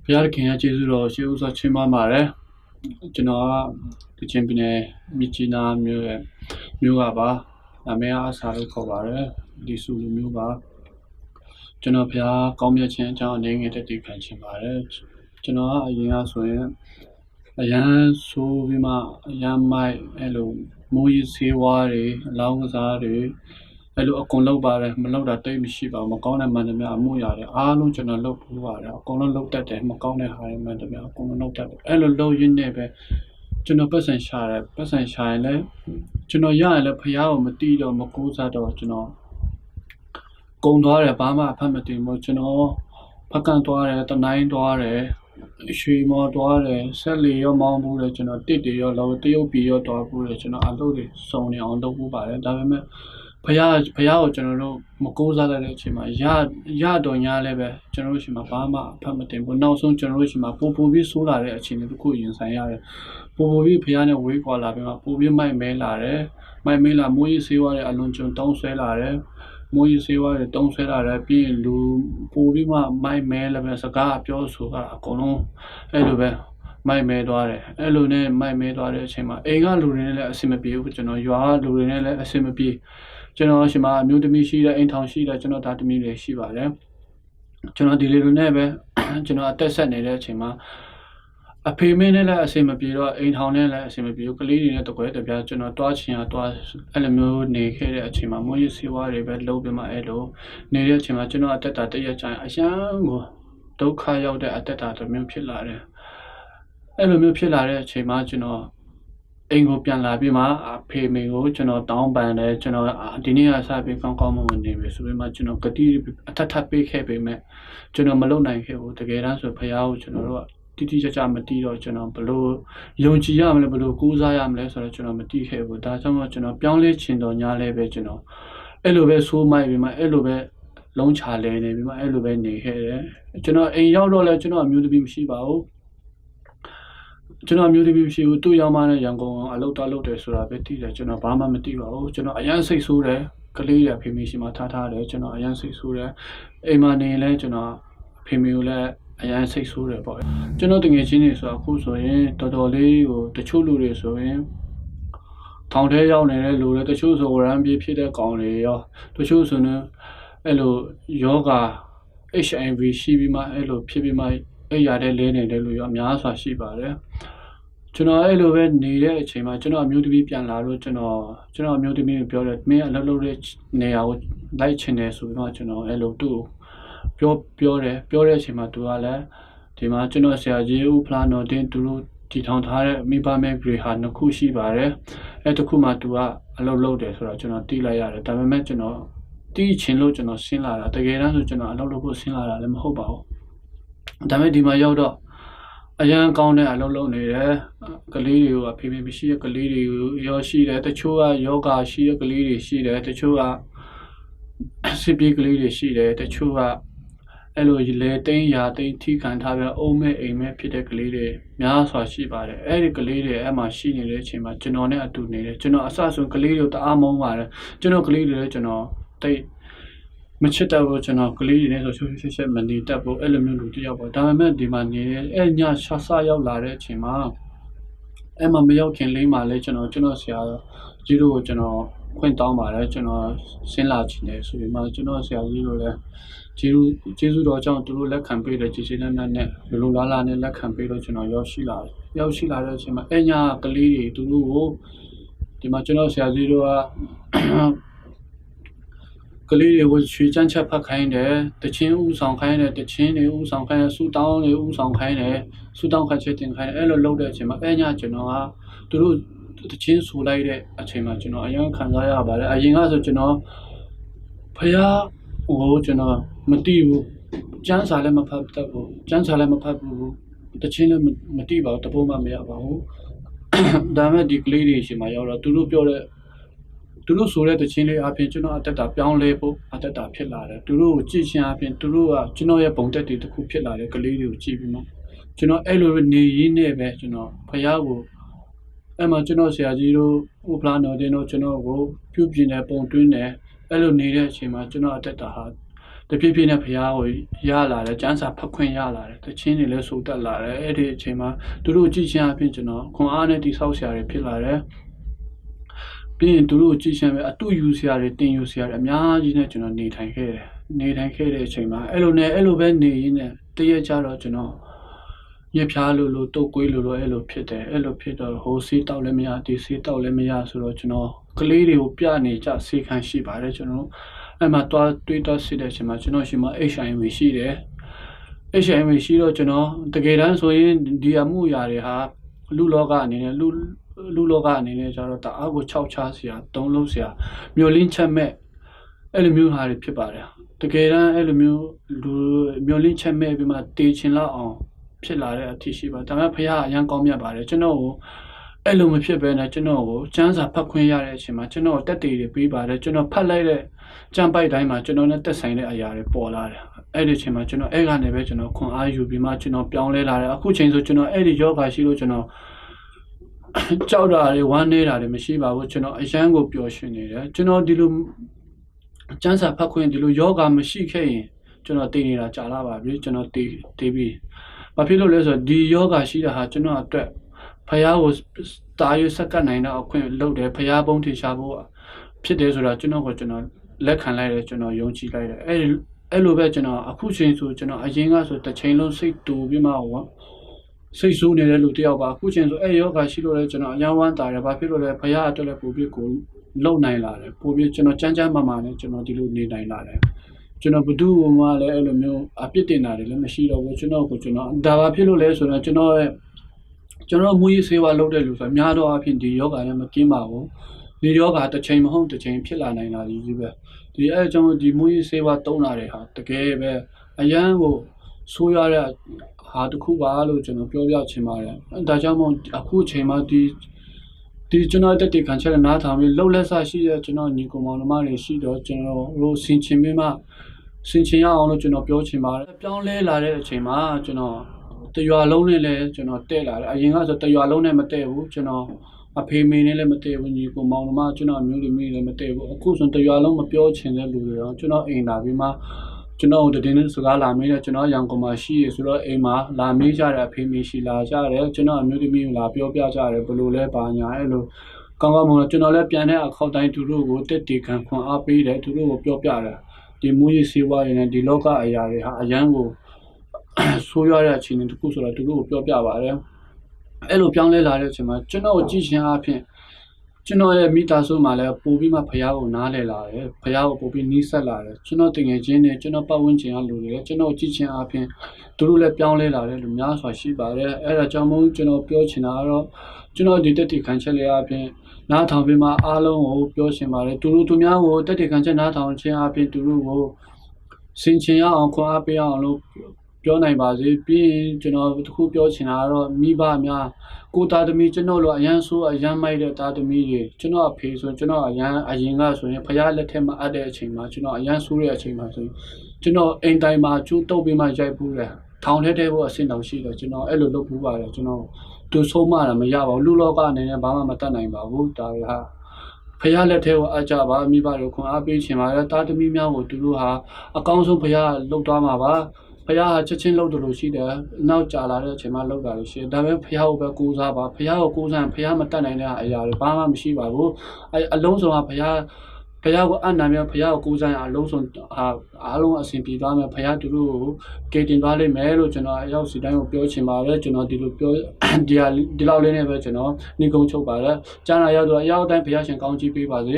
ဘုရားသခင်ရဲ့ကျေးဇူးတော်ရှေးဥစွာချီးမွမ်းပါတယ်ကျွန်တော်ကကချင်ပြည်နယ်မြစ်ကြီးနားမြို့ကပါနာမည်အားစာလို့ခေါ်ပါတယ်ဒီစုလူမျိုးပါကျွန်တော်ဘုရားကောင်းမြတ်ခြင်းအကြောင်းအနေငယ်တည်ခံခြင်းပါတယ်ကျွန်တော်ကအရင်ကဆိုရင်အရန်ဆိုပြီးမှအရန်မိုက်အဲ့လိုမိုးရီဆေးဝါးတွေအလောင်းကစားတွေအဲ့လိုအကုန်လုပ်ပါတယ်မလုပ်တာတိတ်မရှိပါဘူးမကောင်းတဲ့မှန်သမျှအမှုရတယ်အားလုံးကျွန်တော်လုပ်ဖို့ပါတယ်အကုန်လုံးလုပ်တတ်တယ်မကောင်းတဲ့ဟာတွေမှန်သမျှအကုန်လုံးလုပ်တတ်တယ်အဲ့လိုလုပ်ရင်းနဲ့ပဲကျွန်တော်ပတ်စံရှာတယ်ပတ်စံရှာရင်လည်းကျွန်တော်ရရင်လည်းဖះကိုမတီးတော့မကူးစားတော့ကျွန်တော်ကုံသွားတယ်ဘာမှအဖတ်မတင်ဘူးကျွန်တော်ဖက်ကန်သွားတယ်တနိုင်သွားတယ်ရွှေမော်သွားတယ်ဆက်လီရောမောင်းဘူးတယ်ကျွန်တော်တစ်တွေရောလောတရုတ်ပြည်ရောသွားဘူးတယ်ကျွန်တော်အလုပ်တွေစုံနေအောင်လုပ်ဖို့ပါတယ်ဒါပေမဲ့ဖះကိုကျွန်တော်တို့မကိုးစားတဲ့အချိန်မှာရတော်ညာလည်းပဲကျွန်တော်တို့ရှိမှာဘာမှအဖတ်မတင်ဘူးနောက်ဆုံးကျွန်တော်တို့ရှိမှာပူပြီးဆိုးလာတဲ့အချိန်တွေတစ်ခုရင်ဆိုင်ရတယ်ပူပြီးဖះနဲ့ဝေးကွာလာပြီးမှပူပြီးမိုက်မဲလာတယ်မိုက်မဲလာမိုးကြီးဆေးဝါးတဲ့အလွန်ကျွံတောင်းဆွဲလာတယ်မိုးကြီးဆေးဝါးတွေတုံးဆွဲလာတယ်ပြီးရင်လူပူပြီးမှမိုက်မဲလည်းပဲစကားပြောဆိုတာအကုန်လုံးအဲ့လိုပဲမိုက်မဲသွားတယ်အဲ့လိုနဲ့မိုက်မဲသွားတဲ့အချိန်မှာအိမ်ကလူတွေနဲ့လည်းအဆင်မပြေဘူးကျွန်တော်ရွာကလူတွေနဲ့လည်းအဆင်မပြေကျွန်တော်ရှိမှာအမျိုးသမီးရှိတယ်အိမ်ထောင်ရှိတယ်ကျွန်တော်ဒါသမီးတွေရှိပါတယ်ကျွန်တော်ဒီလိုနဲ့ပဲကျွန်တော်အသက်ဆက်နေတဲ့အချိန်မှာအဖေမင်းနဲ့လည်းအဆင်မပြေတော့အိမ်ထောင်နဲ့လည်းအဆင်မပြေဘူးကလေးတွေနဲ့တကွဲတပြားကျွန်တော်တွားချင်ရတွားအဲ့လိုမျိုးနေခဲ့တဲ့အချိန်မှာမွေးရစီဝါတွေပဲလုံးပြမအဲ့လိုနေတဲ့အချိန်မှာကျွန်တော်အသက်တာတရက်ချိုင်အရန်ကိုဒုက္ခရောက်တဲ့အသက်တာတစ်မျိုးဖြစ်လာတယ်အဲ့လိုမျိုးဖြစ်လာတဲ့အချိန်မှာကျွန်တော်အိမ်ကိုပြန်လာပြီးမှအဖေမေကိုကျွန်တော်တောင်းပန်တယ်ကျွန်တော်ဒီနေ့ကစပြီးကောင်းကောင်းမဝင်နေပြီဆိုပြီးမှကျွန်တော်ဂတိအထက်ပေးခဲ့ပေမဲ့ကျွန်တော်မလုပ်နိုင်ခဲ့ဘူးတကယ်တမ်းဆိုဖះကိုကျွန်တော်တို့ကတိကျမတီးတော့ကျွန်တော်ဘလို့ယုံကြည်ရမလဲဘလို့ကူးစားရမလဲဆိုတော့ကျွန်တော်မတီးခဲ့ဘူးဒါကြောင့်မို့ကျွန်တော်ပြောင်းလဲချင်တော်ညာလဲပဲကျွန်တော်အဲ့လိုပဲဆိုးမိုက်ပြီးမှအဲ့လိုပဲလုံးချလဲနေပြီးမှအဲ့လိုပဲနေခဲ့တယ်ကျွန်တော်အိမ်ရောက်တော့လဲကျွန်တော်အမျိုးသမီးမရှိပါဘူးကျွန်တော်မျိုးသမီးမရှိဘူးသူ့ရောက်မှလည်းရန်ကုန်အလုပ်တော့လုပ်တယ်ဆိုတာပဲသိတယ်ကျွန်တော်ဘာမှမသိပါဘူးကျွန်တော်အရန်စိတ်ဆိုးတယ်ကလေးရဖေမေရှိမှထားတယ်ကျွန်တော်အရန်စိတ်ဆိုးတယ်အိမ်မှာနေလဲကျွန်တော်ဖေမေကိုလည်းအရန်စိတ်ဆိုးတယ်ပေါ့ကျွန်တော်တငယ်ချင်းတွေဆိုအခုဆိုရင်တော်တော်လေးကိုတချို့လူတွေဆိုရင်ထောင်ထဲရောက်နေတဲ့လူတွေတချို့ဆိုရမ်းပြေးဖြစ်တဲ့ကောင်တွေရောတချို့ဆိုရင်အဲ့လိုယောဂ HIV ရှိပြီးမှအဲ့လိုဖြစ်ပြီးမှအဲ့ရတဲ့လဲနေတဲ့လူရောအများစွာရှိပါတယ်ကျွန်တော်အဲ့လိုပဲနေတဲ့အချိန်မှာကျွန်တော်အမျိုးသမီးပြန်လာလို့ကျွန်တော်အမျိုးသမီးကိုပြောတယ်မင်းအလုပ်လုပ်တဲ့နေရာကိုလိုက်ချင်တယ်ဆိုပြီးတော့ကျွန်တော်အဲ့လိုသူ့ပြောတဲ့အချိန်မှာသူကလည်းဒီမှာကျွန်တော်ဆရာကြီးဦးဖလာနော်တင်သူတို့တည်ထောင်ထားတဲ့မိဘမဲ့ဂရီဟာနှစ်ခုရှိပါတယ်အဲ့တစ်ခုမှသူကအလုပ်လုပ်တယ်ဆိုတော့ကျွန်တော်တီးလိုက်ရတယ်ဒါပေမဲ့ကျွန်တော်တီးချင်လို့ကျွန်တော်ဆင်းလာတာတကယ်တမ်းဆိုကျွန်တော်အလုပ်လုပ်ဖို့ဆင်းလာတာလည်းမဟုတ်ပါဘူးဒါပေမဲ့ဒီမှာရောက်တော့အရန်ကောင်းတဲ့အလုပ်လုပ်နေတယ်ကလေးတွေကဖေဖေမရှိတဲ့ကလေးတွေရောရှိတယ်တချို့ကယောဂရှိတဲ့ကလေးတွေရှိတယ်တချို့ကစစ်ပြေးကလေးတွေရှိတယ်တချို့ကအဲ့လိုလေသိန်းရာသိန်းထိခံထားပြီးအုံးမဲ့အိမ်မဲ့ဖြစ်တဲ့ကလေးတွေများစွာရှိပါတယ်အဲ့ဒီကလေးတွေအဲ့မှာရှိနေတဲ့အချိန်မှာကျွန်တော်နဲ့အတူနေတယ်ကျွန်တော်အဆဆုံးကလေးတွေတအားမုန်းပါတယ်ကျွန်တော်ကလေးတွေလည်းကျွန်တော်တိတ်မချစ်တော့ဘူးကျွန်တော်ကလေးတွေနဲ့ဆိုရှက်မနေတတ်ဘူးအဲ့လိုမျိုးလူတယောက်ပေါ့ဒါပေမဲ့ဒီမှာနေအဲ့ညဆဆရောက်လာတဲ့အချိန်မှာအဲ့မှာမရောက်ခင်လေးမှာလဲကျွန်တော်ဆရာကြီးတို့ကိုကျွန်တော်ခွင့်တောင်းပါတယ်ကျွန်တော်ဆင်းလာချင်တယ်ဆိုပြီးမှကျွန်တော်ဆရာကြီးတို့လည်းကျေးဇူးတော်ကြောင့်သူတို့လက်ခံပေးတယ်ကျေးဇူးနဲ့လိုလားလားနဲ့လက်ခံပေးတော့ကျွန်တော်ရောက်ရှိလာတဲ့အချိန်မှာအဲ့ညကလေးတွေသူတို့ကိုဒီမှာကျွန်တော်ဆရာကြီးတို့ကလေးတွေကိုရွှေချမ်းချက်ဖတ်ခိုင်းတယ်တချင်းဥဆောင်ခိုင်းတယ်တချင်းတွေဥဆောင်ခိုင်းတယ်ဆူတောင်းတွေဥဆောင်ခိုင်းတယ်ဆူတောင်းခတ်ချက်တင်ခိုင်းတယ်အဲ့လိုလုပ်တဲ့အချိန်မှာအဲ့ညကျွန်တော်ကသူတို့တချင်းဆူလိုက်တဲ့အချိန်မှာကျွန်တော်အရင်ခံစားရပါတယ်အရင်ကဆိုကျွန်တော်ဖះဟိုကျွန်တော်မတိဘူးကျန်းစာလည်းမဖတ်တတ်ဘူးကျန်းစာလည်းမဖတ်ဘူးတချင်းလည်းမတိပါဘူးတပုံးမှမရပါဘူးဒါမဲ့ဒီကလေးတွေရှင်မှာရောက်တော့သူတို့ပြောတဲ့သူတို့ဆိုတဲ့တခြင်းလေးအပြင်ကျွန်တော်အသက်တာပြောင်းလဲဖို့အသက်တာဖြစ်လာတယ်သူတို့ကိုကြည့်ချင်းအပြင်သူတို့ကကျွန်တော်ရဲ့ပုံသက်တွေတစ်ခုဖြစ်လာတယ်ကလေးတွေကိုကြည့်ပြီးမှကျွန်တော်အဲ့လိုနေရင်းနဲ့ပဲကျွန်တော်ဖះကိုအဲ့မှာကျွန်တော်ဆရာကြီးတို့ဥပလာတော်တင်တို့ကျွန်တော်ကိုပြုပြင်တဲ့ပုံတွင်းတယ်အဲ့လိုနေတဲ့အချိန်မှာကျွန်တော်အသက်တာဟာ တဖြည်းဖြည်းနဲ့ဖရားကိုရလာတယ်ကျမ်းစာဖတ်ခွင့်ရလာတယ်တခြင်းတွေလည်းစိုးတက်လာတယ်အဲ့ဒီအချိန်မှာသူတို့ကြည့်ချင်းအဖြစ်ကျွန်တော်ခွန်အားနဲ့တိဆောက်ဆရာတွေဖြစ်လာတယ်ပြီးရင်သူတို့ကြည့်ချင်းပဲအတူယူဆရာတွေတင်ယူဆရာတွေအများကြီးနဲ့ကျွန်တော်နေထိုင်ခဲ့တဲ့အချိန်မှာအဲ့လိုပဲနေရင်းနဲ့တရက်ကြတော့ကျွန်တော်ရဖျားလို့တုတ်ကွေးလို့အဲ့လိုဖြစ်တယ်အဲ့လိုဖြစ်တော့ဟိုဆေးတောက်လည်းမရဒီဆေးတောက်လည်းမရဆိုတော့ကျွန်တော်ကလေးတွေကိုပြနေကြဆေးခန်းရှိပါတယ်ကျွန်တော်အဲ့မှာတွားတွေးတော့စစ်တဲ့အချိန်မှာကျွန်တော်ရှိမှ HIV ရှိတယ် HIV ရှိတော့ကျွန်တော်တကယ်တမ်းဆိုရင်ဒီအမှုရာတွေဟာလူလောကအနေနဲ့လူလောကအနေနဲ့ကျတော့တအားကို6ချဆရာ3လုံးဆရာမျိုးလင်းချက်မဲ့အဲ့လိုမျိုးဟာတွေဖြစ်ပါတယ်တကယ်တမ်းအဲ့လိုမျိုးလူမျိုးလင်းချက်မဲ့ပြီးမှတေချင်လောက်အောင်ဖြစ်လာတဲ့အထိရှိပါဒါပေမဲ့ဖခင်အရန်ကောင်းမြတ်ပါတယ်ကျွန်တော်ကိုအဲ့လိုမဖြစ်ဘဲနဲ့ကျွန်တော်ကိုစမ်းစာဖတ်ခွင့်ရတဲ့အချိန်မှာကျွန်တော်တက်တေတွေပေးပါတယ်ကျွန်တော်ဖတ်လိုက်တဲ့ကြံပိုက်တိုင်းမှာကျွန်တော်နဲ့တက်ဆိုင်တဲ့အရာတွေပေါ်လာတယ်အဲ့ဒီအချိန်မှာကျွန်တော်အဲ့ကနေပဲကျွန်တော်ခွန်အားယူပြီးမှကျွန်တော်ပြောင်းလဲလာတယ်အခုချိန်ဆိုကျွန်တော်အဲ့ဒီယောဂရှိလို့ကျွန်တော်ကြောက်တာတွေဝမ်းနေတာတွေမရှိပါဘူးကျွန်တော်အရန်ကိုပျော်ရွှင်နေတယ်ကျွန်တော်ဒီလိုစမ်းစာဖတ်ခွင့်ဒီလိုယောဂမရှိခဲ့ရင်ကျွန်တော်တည်နေတာကြာလာပါပြီကျွန်တော်တည်ပြီးဘာဖြစ်လို့လဲဆိုတော့ဒီယောဂရှိတာဟာကျွန်တော်အတွက်ဖះကိုတာရွစက္ကန့်နိုင်တော့အခွင့်လုပ်တယ်ဖះဘုံထင်ရှားဖို့ဖြစ်တယ်ဆိုတာကျွန်တော်လက်ခံလိုက်တယ်ကျွန်တော်ယုံကြည်လိုက်တယ်အဲ့လိုပဲကျွန်တော်အခုချိန်ဆိုကျွန်တော်အရင်ကဆိုတစ်ချိန်လုံးစိတ်တူပြီးမှစိတ်ဆိုးနေတဲ့လူတယောက်ပါအခုချိန်ဆိုအဲ့ယောဂရှိလို့လဲကျွန်တော်အယံဝမ်းတာတယ်ဘာဖြစ်လို့လဲဖះအတွက်လည်းပို့ပြီးကိုလုံနိုင်လာတယ်ပို့ပြီးကျွန်တော်ကြမ်းမာနဲ့ကျွန်တော်ဒီလိုနေနိုင်လာတယ်ကျွန်တော်ဘသူ့ဘုံကလည်းအဲ့လိုမျိုးအပြစ်တင်တာတွေလည်းမရှိတော့ဘူးကျွန်တော်ဒါဘာဖြစ်လို့လဲဆိုတော့ကျွန်တော်မူရေးဆေးဝါးလုပ်တဲ့လူဆိုများတော့အဖြစ်ဒီယောဂါနဲ့မကင်းပါဘူးဒီယောဂါတစ်ချိန်မဟုတ်တစ်ချိန်ဖြစ်လာနိုင်တာကြီးပဲဒီအဲ့ကျွန်တော်ဒီမူရေးဆေးဝါးတုံးလာတဲ့ဟာတကယ်ပဲအရန်ကိုဆိုးရတဲ့ဟာတစ်ခုပါလို့ကျွန်တော်ပြောပြချင်ပါတယ်ဒါကြောင့်မို့အခုချိန်မှာဒီကျွန်တော်တက်ခံချက်နားထောင်ပြီးလှုပ်လက်ဆရှိတဲ့ကျွန်တော်ညီကောင်မောင်နှမတွေရှိတော့ကျွန်တော်တို့ဆင်ချင်ပြီးမှဆင်ချင်ရအောင်လို့ကျွန်တော်ပြောချင်ပါတယ်ပြောင်းလဲလာတဲ့အချိန်မှာကျွန်တော်တရွာလုံးနဲ့လည်းကျွန်တော်တက်လာတယ်အရင်ကဆိုတရွာလုံးနဲ့မတက်ဘူးကျွန်တော်အဖေမေနဲ့လည်းမတက်ဘူးညီကောင်မောင်နှမကျွန်တော်မျိုးတွေမိလည်းမတက်ဘူးအခုဆိုတရွာလုံးမပြောချင်တဲ့လူတွေတော့ကျွန်တော်အိမ်လာပြီးမှကျွန်တော်တည်င်းစကားလာမေးတယ်ကျွန်တော်ရန်ကုန်မှာရှိရဆိုတော့အိမ်မှာလာမေးကြတယ်အဖေမေရှိလာကြတယ်ကျွန်တော်အမျိုးသမီးကိုလာပြောပြကြတယ်ဘယ်လိုလဲပါညာအဲ့လိုကောင်းကောင်းမွန်ကျွန်တော်လည်းပြန်တဲ့အခေါက်တိုင်းသူတို့ကိုတက်တီခံခွန်အားပေးတယ်သူတို့ကိုပြောပြတယ်ဒီမူရေးစေဝါရင်းနဲ့ဒီလောကအရာတွေဟာအရန်ကိုဆိုးရတဲ့အချိန်တစ်ခုဆိုတော့သူတို့ကိုပြောပြပါတယ်အဲ့လိုပြောင်းလဲလာတဲ့အချိန်မှာကျွန်တော်ကြည့်ချင်းအဖြစ်ကျွန်တော်ရဲ့မိသားစုမှာလည်းပို့ပြီးမှဖះကိုနားလည်လာတယ်ဖះကိုပို့ပြီးနီးစပ်လာတယ်ကျွန်တော်တငယ်ချင်းတွေကျွန်တော်ပတ်ဝန်းကျင်ကလူတွေကျွန်တော်ကြည့်ချင်းအဖြစ်သူတို့လည်းပြောင်းလဲလာတယ်လူများစွာရှိပါတယ်အဲ့ဒါကြောင့်မို့ကျွန်တော်ပြောချင်တာကတော့ကျွန်တော်ဒီတက်တီခံချက်လေးအဖြစ်နားထောင်ပြီးမှအားလုံးကိုပြောချင်ပါတယ်သူများကိုတက်တီခံချက်နားထောင်ခြင်းအဖြစ်သူတို့ကိုစင်ချင်ရအောင်ခွန်အားပေးအောင်လို့ပြောနိုင်ပါစေပြီးရင်ကျွန်တော်တခုပြောချင်တာကတော့မိဘများကိုသားသမီးကျွန်တော်လိုအရန်ဆိုးအရန်မိုက်တဲ့သားသမီးတွေကျွန်တော်အဖေဆိုကျွန်တော်အရင်ကဆိုရင်ဖះလက်ထက်မှာအပ်တဲ့အချိန်မှာကျွန်တော်အရန်ဆိုးတဲ့အချိန်မှာဆိုရင်ကျွန်တော်အိမ်တိုင်းမှာကျိုးတုပ်ပြီးမှရိုက်ပူးတယ်ထောင်ထဲဖို့အဆင့်တောင်ရှိတယ်ကျွန်တော်အဲ့လိုလုပ်ပူးပါတယ်ကျွန်တော်သူဆုံးမတာမရပါဘူးလူလောကအနေနဲ့ဘာမှမတတ်နိုင်ပါဘူးဒါတွေဟာဖះလက်ထဲကိုအကြပါမိဘတို့ခွန်အားပေးချင်ပါတယ်သားသမီးများကိုသူတို့ဟာအကောင်းဆုံးဖះလှုပ်သွားမှာပါဖះဟာချက်ချင်းလှုပ်တယ်လို့ရှိတယ်နောက်ကြာလာတဲ့အချိန်မှာလှုပ်တာလို့ရှိတယ်ဒါပေမဲ့ဖះကိုပဲကိုးစားပါဖះကိုကိုးစားဖះမတတ်နိုင်တဲ့အရာတွေဘာမှမရှိပါဘူးအလုံးစုံကဖះကိုအနံ့မြဖះကိုကိုးစားရအလုံးစုံအားလုံးအဆင်ပြေသွားမယ်ဖះသူတို့ကိုကယ်တင်သွားလိမ့်မယ်လို့ကျွန်တော်အရောက်စီတိုင်းကိုပြောချင်ပါတယ်ကျွန်တော်ဒီလိုပြောဒီလောက်လေးနဲ့ပဲကျွန်တော်နှိကုံးချုပ်ပါတယ်ကြားနာရောက်တော့အရောက်တိုင်းဖះရှင်ကောင်းချီးပေးပါစေ